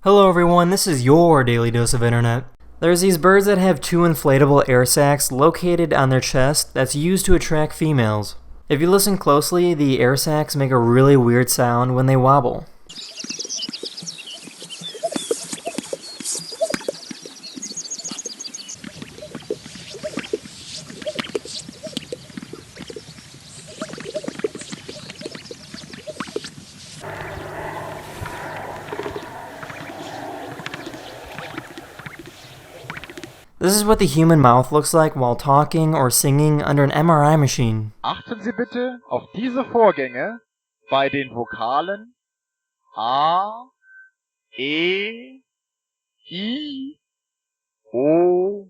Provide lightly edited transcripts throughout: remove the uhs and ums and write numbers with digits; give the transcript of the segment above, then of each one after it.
Hello everyone, this is your daily dose of internet. There's these birds that have two inflatable air sacs located on their chest that's used to attract females. If you listen closely, the air sacs make a really weird sound when they wobble. This is what the human mouth looks like while talking or singing under an MRI machine. Achten Sie bitte auf diese Vorgänge bei den Vokalen A, E, I, O,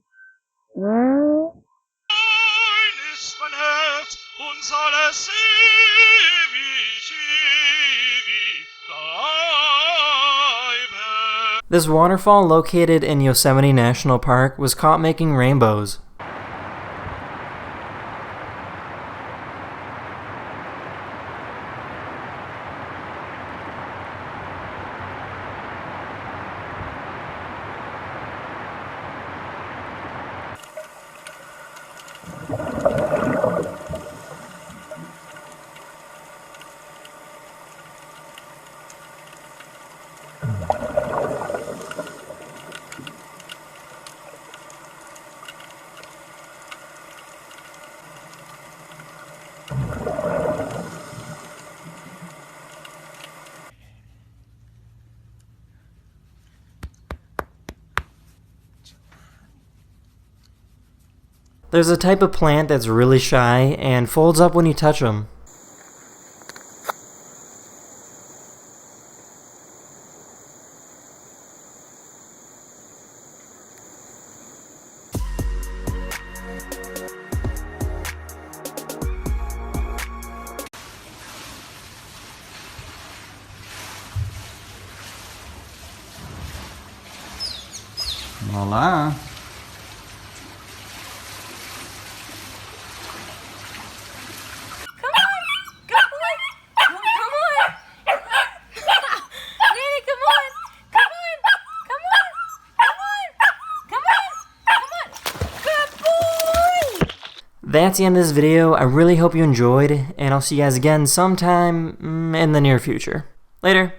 U. Dein ist mein Herz und soll es ewig, ewig bleiben. This waterfall located in Yosemite National Park was caught making rainbows. There's a type of plant that's really shy and folds up when you touch them. Voila. That's the end of this video. I really hope you enjoyed, and I'll see you guys again sometime in the near future. Later.